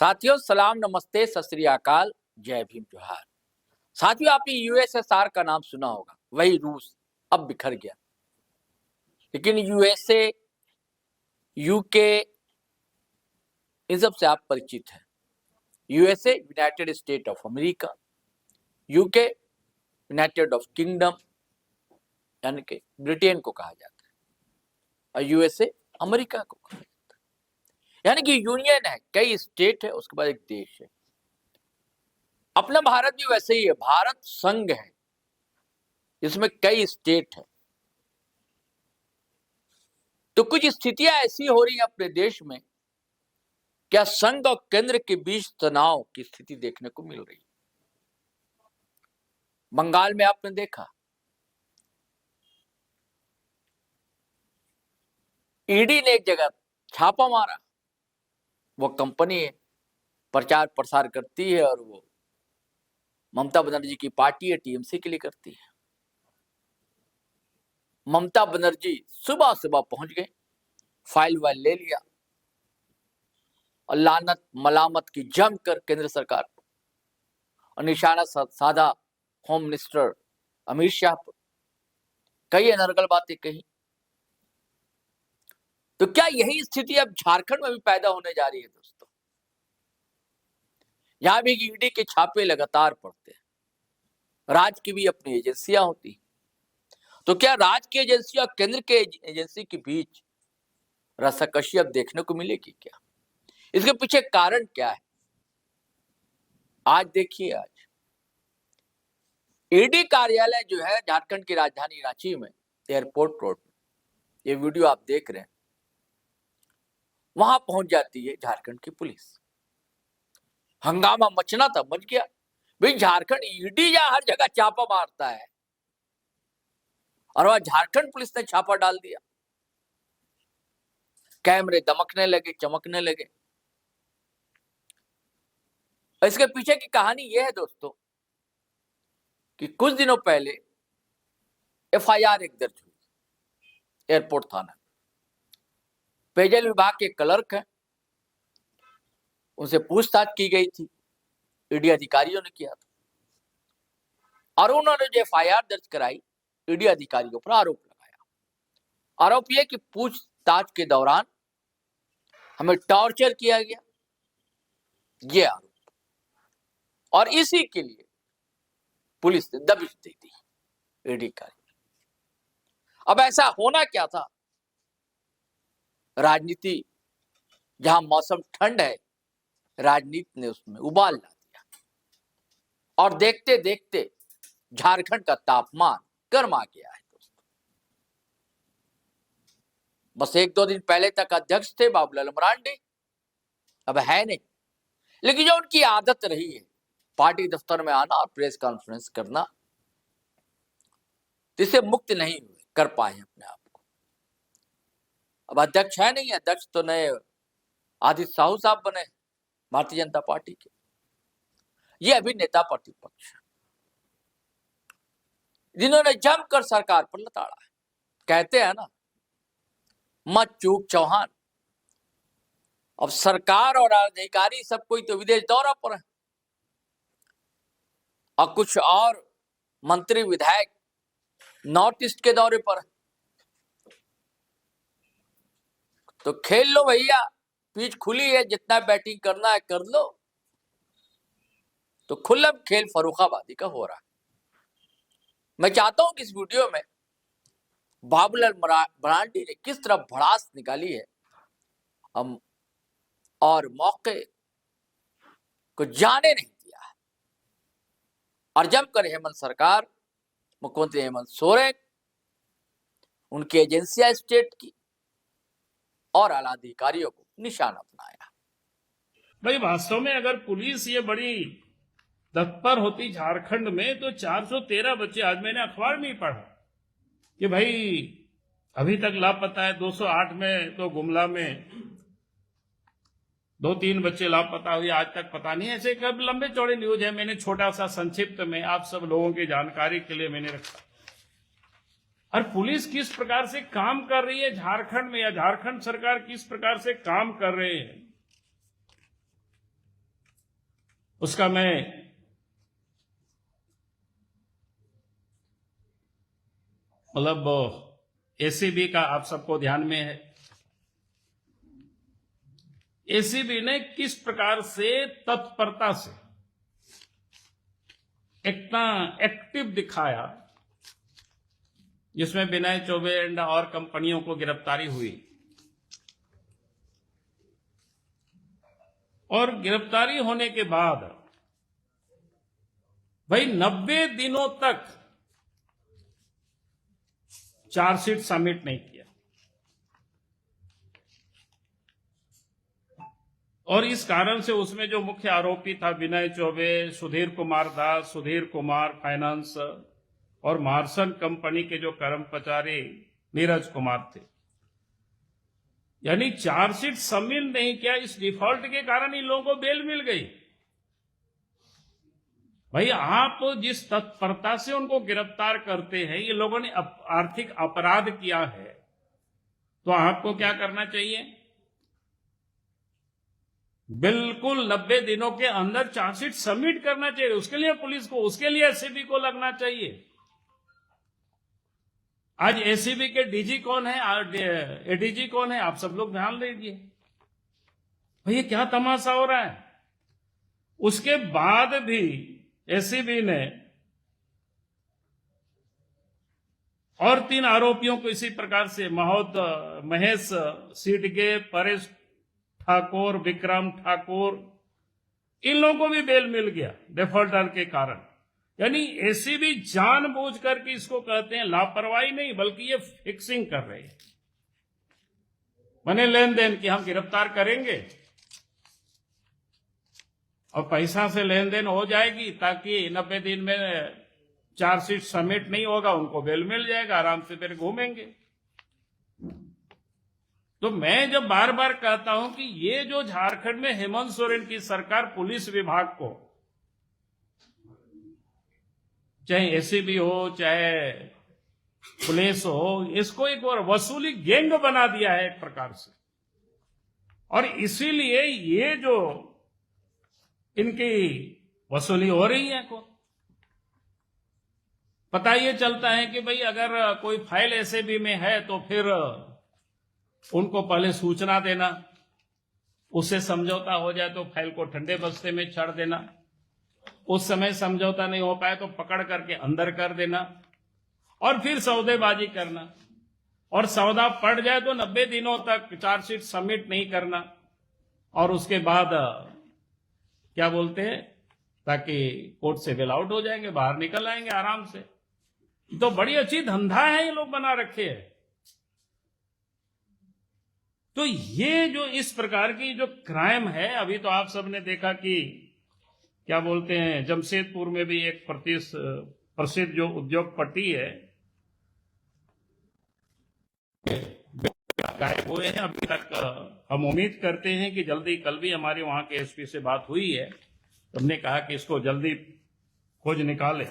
साथियों सलाम नमस्ते सत श्री अकाल जय भीम जोहार। साथियों आपने यूएसएसआर का नाम सुना होगा, वही रूस अब बिखर गया। लेकिन यूएसए यूके इन सब से आप परिचित हैं। USA United state of America, UK United of kingdom यानी कि ब्रिटेन को कहा जाता है और यूएसए अमेरिका को कहा जाता है। यानी कि यूनियन है, कई स्टेट है, उसके बाद एक देश है। अपना भारत भी वैसे ही है, भारत संघ है, इसमें कई स्टेट है। तो कुछ स्थितियां ऐसी हो रही है अपने देश में, क्या संघ और केंद्र के बीच तनाव की स्थिति देखने को मिल रही है। बंगाल में आपने देखा, ईडी ने एक जगह छापा मारा। वो कंपनी प्रचार प्रसार करती है और वो ममता बनर्जी की पार्टी है, टीएमसी के लिए करती है। ममता बनर्जी सुबह सुबह पहुंच गए, फाइल वाइल ले लिया और लानत मलामत की जमकर केंद्र सरकार पर और निशाना साधा होम मिनिस्टर अमित शाह पर। कई अनर्गल बातें कही। तो क्या यही स्थिति अब झारखंड में भी पैदा होने जा रही है दोस्तों? यहां भी ईडी के छापे लगातार पड़ते हैं। राज्य की भी अपनी एजेंसियां होती, तो क्या राज्य की एजेंसी और केंद्र के एजेंसी के बीच रस्साकशी अब देखने को मिलेगी क्या? इसके पीछे कारण क्या है? आज देखिए, आज ईडी कार्यालय जो है झारखंड की राजधानी रांची में, एयरपोर्ट रोड में, ये वीडियो आप देख रहे हैं, वहां पहुंच जाती है झारखंड की पुलिस। हंगामा मचना था, मच गया। भाई झारखंड ईडी या हर जगह छापा मारता है और वह झारखंड पुलिस ने छापा डाल दिया। कैमरे दमकने लगे, चमकने लगे। इसके पीछे की कहानी यह है दोस्तों कि कुछ दिनों पहले एफआईआर एक दर्ज हुई एयरपोर्ट थाना। पेयजल विभाग के क्लर्क हैं, उनसे पूछताछ की गई थी, ईडी अधिकारियों ने किया था और उन्होंने जो एफआईआर दर्ज कराई, ईडी अधिकारियों पर आरोप लगाया। आरोप यह कि पूछताछ के दौरान हमें टॉर्चर किया गया, ये आरोप, और इसी के लिए पुलिस ने दबिश दे दी ईडी कार्य। अब ऐसा होना क्या था? राजनीति, जहां मौसम ठंड है, राजनीति ने उसमें उबाल ला दिया और देखते देखते झारखंड का तापमान गर्मा गया है दोस्तों। बस एक दो दिन पहले तक अध्यक्ष थे बाबूलाल मरांडी, अब है नहीं। लेकिन जो उनकी आदत रही है पार्टी दफ्तर में आना और प्रेस कॉन्फ्रेंस करना, जिससे मुक्त नहीं कर पाए अपने आप को। अब अध्यक्ष है नहीं, अध्यक्ष तो नए आदित्य साहू साहब बने भारतीय जनता पार्टी के। ये अभी नेता प्रतिपक्ष, जिन्होंने जमकर सरकार पर लताड़ा है। कहते हैं ना, मत चूक चौहान। अब सरकार और अधिकारी सब कोई तो विदेश दौरा पर है और कुछ और मंत्री विधायक नॉर्थ ईस्ट के दौरे पर है। तो खेल लो भैया, पिच खुली है, जितना बैटिंग करना है कर लो। तो खुल्लम खेल फर्रुखाबादी का हो रहा है। मैं चाहता हूं कि इस वीडियो में बाबूलाल मरांडी ने किस तरह भड़ास निकाली है हम और मौके को जाने नहीं दिया है, और जमकर हेमंत सरकार, मुख्यमंत्री हेमंत सोरेन, उनकी एजेंसियां स्टेट की और आला अधिकारियों को निशाना बनाया। भाई वास्तव में अगर पुलिस ये बड़ी तत्पर होती झारखंड में तो 413 बच्चे, आज मैंने अखबार में ही पढ़ा कि भाई अभी तक लापता है। 208 में तो गुमला में 2-3 बच्चे लापता हुए, आज तक पता नहीं। ऐसे कब लंबे चौड़े न्यूज है, मैंने छोटा सा संक्षिप्त में आप सब लोगों की जानकारी के लिए मैंने रखा। और पुलिस किस प्रकार से काम कर रही है झारखंड में, या झारखंड सरकार किस प्रकार से काम कर रहे हैं, उसका मैं मतलब एसीबी का आप सबको ध्यान में है, एसीबी ने किस प्रकार से तत्परता से इतना एक्टिव दिखाया, जिसमें विनय चौबे एंड और कंपनियों को गिरफ्तारी हुई। और गिरफ्तारी होने के बाद भाई 90 दिनों तक चार्जशीट सबमिट नहीं किया। और इस कारण से उसमें जो मुख्य आरोपी था विनय चौबे, सुधीर कुमार दास, सुधीर कुमार फाइनेंस और मार्सन कंपनी के जो कर्मचारी नीरज कुमार थे, यानी चार्जशीट सबमिट नहीं किया, इस डिफॉल्ट के कारण इन लोगों को बेल मिल गई। भाई आप जिस तत्परता से उनको गिरफ्तार करते हैं, ये लोगों ने आर्थिक अपराध किया है, तो आपको क्या करना चाहिए? बिल्कुल 90 दिनों के अंदर चार्जशीट सबमिट करना चाहिए। उसके लिए पुलिस को, उसके लिए एसीबी को लगना चाहिए। आज एसीबी के डीजी कौन है, एडीजी कौन है, आप सब लोग ध्यान दीजिए। भैया क्या तमाशा हो रहा है। उसके बाद भी एसीबी ने और 3 आरोपियों को इसी प्रकार से महेश सीडगे, परेश ठाकुर, विक्रम ठाकुर, इन लोगों को भी बेल मिल गया डिफॉल्टर के कारण। यानी एसीबी जानबूझ करके इसको कहते हैं लापरवाही नहीं, बल्कि ये फिक्सिंग कर रहे हैं, मनी लेन देन की हम गिरफ्तार करेंगे और पैसा से लेन देन हो जाएगी, ताकि 90 दिन में चार्जशीट सबमिट नहीं होगा, उनको बेल मिल जाएगा, आराम से फिर घूमेंगे। तो मैं जब बार बार कहता हूं कि ये जो झारखंड में हेमंत सोरेन की सरकार पुलिस विभाग को, चाहे एसीबी हो चाहे पुलिस हो, इसको एक और वसूली गैंग बना दिया है एक प्रकार से। और इसीलिए ये जो इनकी वसूली हो रही है, को पता ये चलता है कि भाई अगर कोई फाइल एसीबी में है तो फिर उनको पहले सूचना देना, उससे समझौता हो जाए तो फाइल को ठंडे बस्ते में छड़ देना, उस समय समझौता नहीं हो पाए तो पकड़ करके अंदर कर देना और फिर सौदेबाजी करना, और सौदा पड़ जाए तो 90 दिनों तक चार्जशीट सबमिट नहीं करना, और उसके बाद क्या बोलते हैं, ताकि कोर्ट से बेल आउट हो जाएंगे, बाहर निकल आएंगे आराम से। तो बड़ी अच्छी धंधा है ये लोग बना रखे हैं। तो ये जो इस प्रकार की जो क्राइम है, अभी तो आप सबने देखा कि क्या बोलते हैं, जमशेदपुर में भी एक प्रसिद्ध जो उद्योगपति है गायब हुए हैं। अभी तक हम उम्मीद करते हैं कि जल्दी, कल भी हमारी वहां के एसपी से बात हुई है, हमने कहा कि इसको जल्दी खोज निकाले।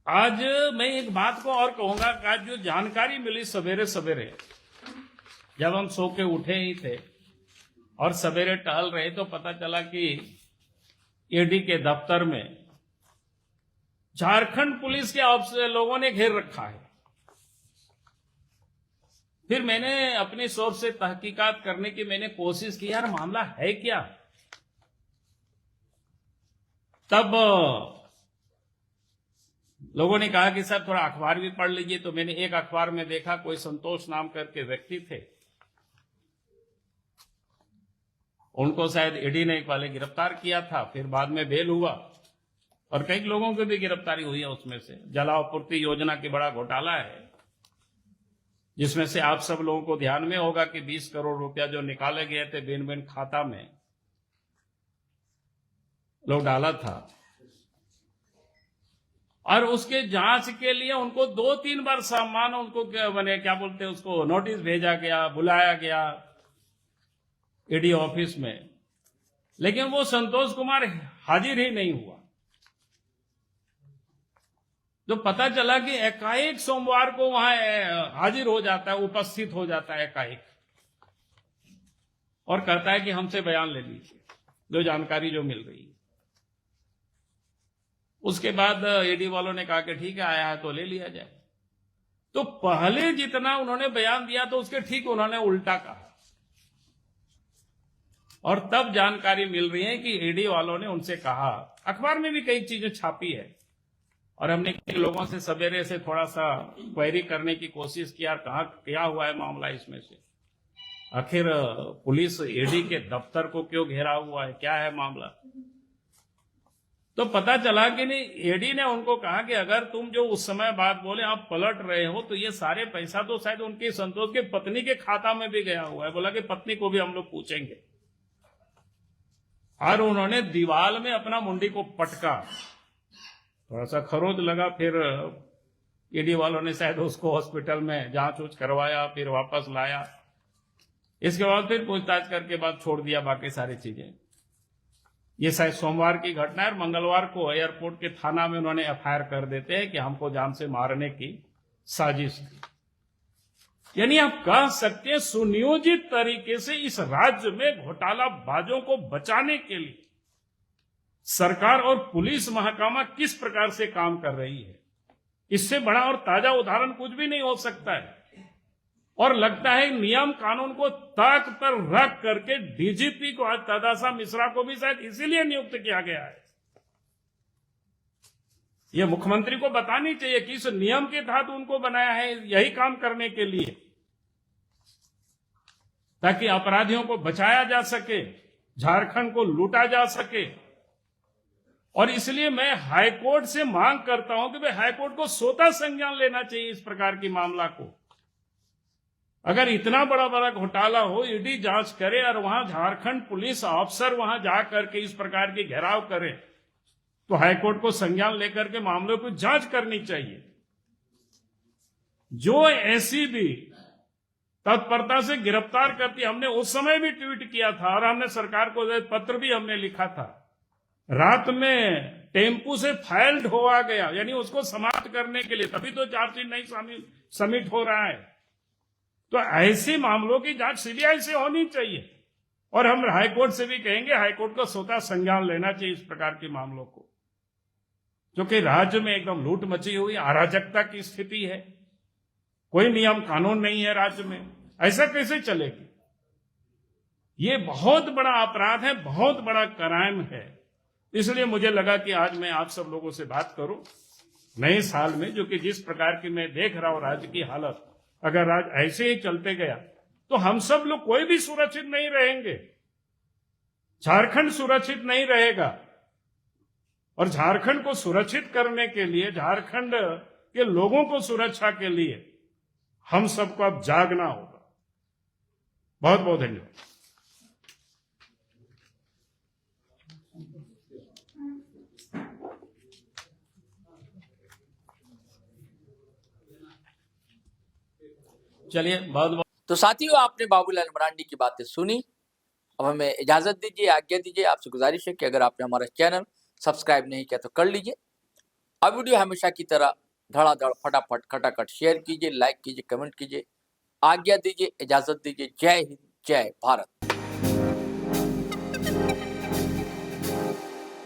आज मैं एक बात को और कहूंगा कि आज जो जानकारी मिली सवेरे सवेरे, जब हम सो के उठे ही थे और सवेरे टहल रहे, तो पता चला कि ईडी के दफ्तर में झारखंड पुलिस के लोगों ने घेर रखा है। फिर मैंने अपनी सोच से तहकीकात करने की मैंने कोशिश की, यार मामला है क्या। तब लोगों ने कहा कि सर थोड़ा अखबार भी पढ़ लीजिए। तो मैंने एक अखबार में देखा, कोई संतोष नाम करके व्यक्ति थे, उनको शायद ईडी ने पहले गिरफ्तार किया था, फिर बाद में बेल हुआ, और कई लोगों की भी गिरफ्तारी हुई है। उसमें से जलापूर्ति योजना की बड़ा घोटाला है, जिसमें से आप सब लोगों को ध्यान में होगा कि 20 करोड़ रुपया जो निकाले गए थे बिन बिन खाता में लोग डाला था, और उसके जांच के लिए उनको 2-3 बार सामान, उनको क्या बोलते हैं उसको, नोटिस भेजा गया, बुलाया गया ईडी ऑफिस में, लेकिन वो संतोष कुमार हाजिर ही नहीं हुआ। तो पता चला कि एकाएक सोमवार को वहां हाजिर हो जाता है, उपस्थित हो जाता है एकाएक, और कहता है कि हमसे बयान ले लीजिए। जो जानकारी जो मिल रही है। उसके बाद ईडी वालों ने कहा कि ठीक है, आया है तो ले लिया जाए। तो पहले जितना उन्होंने बयान दिया तो उसके ठीक उन्होंने उल्टा कहा, और तब जानकारी मिल रही है कि ईडी वालों ने उनसे कहा, अखबार में भी कई चीजें छापी है, और हमने लोगों से सवेरे से थोड़ा सा क्वेरी करने की कोशिश की, यार कहाँ क्या हुआ है मामला इसमें से, आखिर पुलिस ईडी के दफ्तर को क्यों घेरा हुआ है, क्या है मामला। तो पता चला कि नहीं, ईडी ने उनको कहा कि अगर तुम जो उस समय बात बोले आप पलट रहे हो तो ये सारे पैसा तो शायद उनकी संतोष की पत्नी के खाता में भी गया हुआ है। बोला कि पत्नी को भी हम लोग पूछेंगे, और उन्होंने दीवार में अपना मुंडी को पटका, थोड़ा सा खरोच लगा, फिर ईडी वालों ने शायद उसको हॉस्पिटल में जांच उच करवाया, फिर वापस लाया, इसके बाद फिर पूछताछ करके बाद छोड़ दिया बाकी सारी चीजें। ये शायद सोमवार की घटना है, और मंगलवार को एयरपोर्ट के थाना में उन्होंने एफआईआर कर देते हैं कि हमको जान से मारने की साजिश थी। यानी आप कह सकते हैं सुनियोजित तरीके से इस राज्य में घोटालाबाजों को बचाने के लिए सरकार और पुलिस महकमा किस प्रकार से काम कर रही है, इससे बड़ा और ताजा उदाहरण कुछ भी नहीं हो सकता है। और लगता है नियम कानून को ताक पर रख करके डीजीपी को, आज तदासा मिश्रा को भी शायद इसीलिए नियुक्त किया गया है। यह मुख्यमंत्री को बतानी चाहिए कि इस नियम के तहत उनको बनाया है यही काम करने के लिए, ताकि अपराधियों को बचाया जा सके, झारखंड को लूटा जा सके। और इसलिए मैं हाईकोर्ट से मांग करता हूं कि भाई हाईकोर्ट को स्वतः संज्ञान लेना चाहिए इस प्रकार की मामला को। अगर इतना बड़ा बड़ा घोटाला हो, ईडी जांच करे और वहां झारखंड पुलिस अफसर वहां जाकर के इस प्रकार की घेराव करे, तो हाईकोर्ट को संज्ञान लेकर के मामलों की जांच करनी चाहिए। जो ऐसी भी तत्परता से गिरफ्तार करती, हमने उस समय भी ट्वीट किया था और हमने सरकार को पत्र भी हमने लिखा था, रात में टेम्पू से फाइल्ड हुआ गया, यानी उसको समाप्त करने के लिए, तभी तो चार्जशीट नहीं सबमिट हो रहा है। तो ऐसे मामलों की जांच सीबीआई से होनी चाहिए, और हम हाईकोर्ट से भी कहेंगे हाईकोर्ट को स्वतः संज्ञान लेना चाहिए इस प्रकार के मामलों को, क्योंकि राज्य में एकदम लूट मची हुई, अराजकता की स्थिति है, कोई नियम कानून नहीं है राज्य में, ऐसा कैसे चलेगी। ये बहुत बड़ा अपराध है, बहुत बड़ा क्राइम है। इसलिए मुझे लगा कि आज मैं आप सब लोगों से बात करूं नए साल में, जो कि जिस प्रकार की मैं देख रहा हूं राज्य की हालत, अगर आज ऐसे ही चलते गया तो हम सब लोग कोई भी सुरक्षित नहीं रहेंगे, झारखंड सुरक्षित नहीं रहेगा। और झारखंड को सुरक्षित करने के लिए, झारखंड के लोगों को सुरक्षा के लिए हम सबको अब जागना होगा। बहुत बहुत धन्यवाद। चलिए, बहुत बहुत। तो साथियों, आपने बाबूलाल मरांडी की बातें सुनी। अब हमें इजाजत दीजिए, आज्ञा दीजिए। आपसे गुजारिश है कि अगर आपने हमारा चैनल सब्सक्राइब नहीं किया तो कर लीजिए। अब वीडियो हमेशा की तरह धड़ाधड़ फटाफट खटाखट शेयर कीजिए, लाइक कीजिए, कमेंट कीजिए। आज्ञा दीजिए, इजाजत दीजिए। जय हिंद, जय भारत।